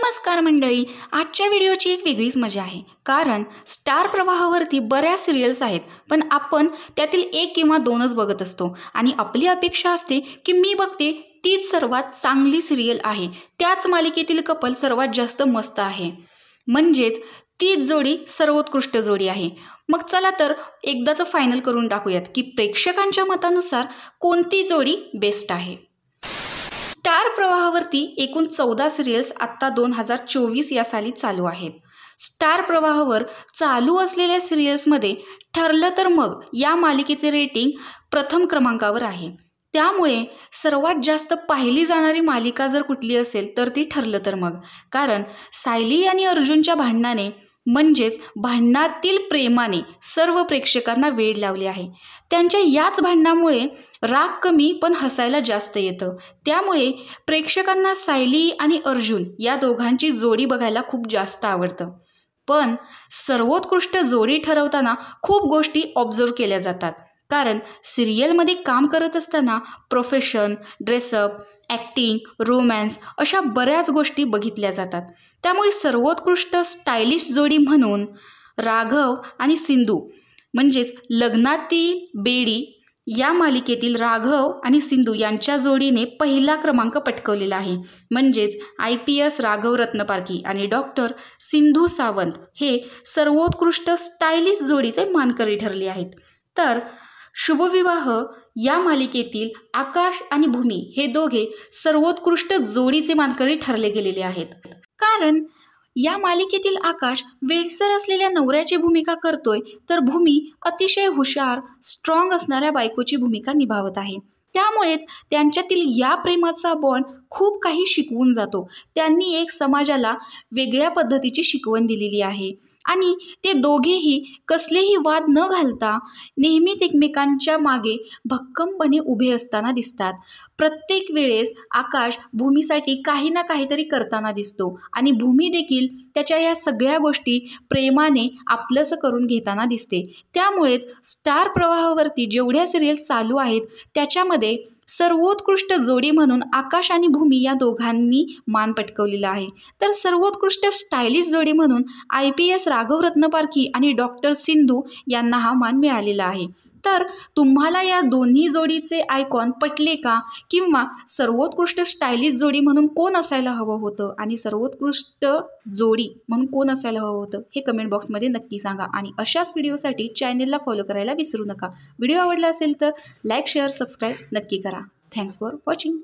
नमस्कार मंडळी, आजच्या व्हिडिओची एक वेगळीच मजा आहे कारण स्टार प्रवाहावरती बऱ्याच सिरियल्स आहेत, पण आपण त्यातील एक किंवा दोनच बघत असतो आणि आपली अपेक्षा असते की मी बघते तीच सर्वात चांगली सिरियल आहे, त्याच मालिकेतील कपल सर्वात जास्त मस्त आहे, म्हणजेच तीच जोडी सर्वोत्कृष्ट जोडी आहे। मग चला तर एकदाच फायनल करून टाकूयात की प्रेक्षकांच्या मतानुसार कोणती जोडी बेस्ट आहे। स्टार प्रवाहावरती एकूण 14 सिरियल्स आत्ता 2024 या साली चालू आहेत। स्टार प्रवाहावर चालू असलेल्या सिरियल्समध्ये ठरलं तर मग या मालिकेचे रेटिंग प्रथम क्रमांकावर आहे। त्यामुळे सर्वात जास्त पाहिली जाणारी मालिका जर कुठली असेल तर ती ठरलं तर मग, कारण सायली आणि अर्जुनच्या भांडणाने म्हणजेच भांडणातील प्रेमाने सर्व प्रेक्षकांना वेड लावले आहे। त्यांच्या याच भांडणामुळे राग कमी पण हसायला जास्त येतं, त्यामुळे प्रेक्षकांना सायली आणि अर्जुन या दोघांची जोडी बघायला खूप जास्त आवडतं। पण सर्वोत्कृष्ट जोडी ठरवताना खूप गोष्टी ऑब्झर्व केल्या जातात, कारण सिरियलमध्ये काम करत असताना प्रोफेशन, ड्रेसअप, ॲक्टिंग, रोमॅन्स अशा बऱ्याच गोष्टी बघितल्या जातात। त्यामुळे सर्वोत्कृष्ट स्टायलिश जोडी म्हणून राघव आणि सिंधू म्हणजेच लग्नातील बेडी या मालिकेतील राघव आणि सिंधू यांच्या जोडीने पहिला क्रमांक पटकवलेला आहे। म्हणजेच IPS राघव रत्नपारखी आणि डॉक्टर सिंधू सावंत हे सर्वोत्कृष्ट स्टायलिश जोडीचे मानकरी ठरले आहेत। तर शुभविवाह या मालिकेतील आकाश आणि भूमी हे दोघे सर्वोत्कृष्ट जोडीचे मानकरी ठरले गेलेले आहेत, कारण या मालिकेतील आकाश वेडसर असलेल्या नवऱ्याची भूमिका करतोय, तर भूमी अतिशय हुशार, स्ट्रॉंग असणाऱ्या बायकोची भूमिका निभावत आहे। त्यामुळेच त्यांच्यातील या प्रेमाचा बॉन्ड खूप काही शिकवून जातो। त्यांनी एक समाजाला वेगळ्या पद्धतीची शिकवण दिलेली आहे आणि ते दोघेही कसलेही वाद न घालता नेहमीच एकमेकांच्या मागे भक्कमपणे उभे असताना दिसतात। प्रत्येक वेळेस आकाश भूमीसाठी काही ना काहीतरी करताना दिसतो आणि भूमी देखील त्याच्या या सगळ्या गोष्टी प्रेमाने आपलंसं करून घेताना दिसते। त्यामुळेच स्टार प्रवाहावरती जेवढ्या सिरियल्स चालू आहेत त्याच्यामध्ये सर्वोत्कृष्ट जोडी म्हणून आकाश आणि भूमी या दोघांनी मान पटकवलेला आहे। तर सर्वोत्कृष्ट स्टायलिश जोडी म्हणून IPS राघव रत्नपारखी आणि डॉक्टर सिंधू यांना हा मान मिळालेला आहे। तर तुम्हाला या दोन्ही जोडीचे आयकॉन पटले का, किंवा सर्वोत्कृष्ट स्टायलिश जोडी म्हणून कोण असायला हवं होतं आणि सर्वोत्कृष्ट जोडी म्हणून कोण असायला हवं होतं हे कमेंट बॉक्समध्ये नक्की सांगा। आणि अशाच व्हिडिओसाठी चॅनेलला फॉलो करायला विसरू नका। व्हिडिओ आवडला असेल तर लाईक, शेअर, सबस्क्राईब नक्की करा। Thanks for watching.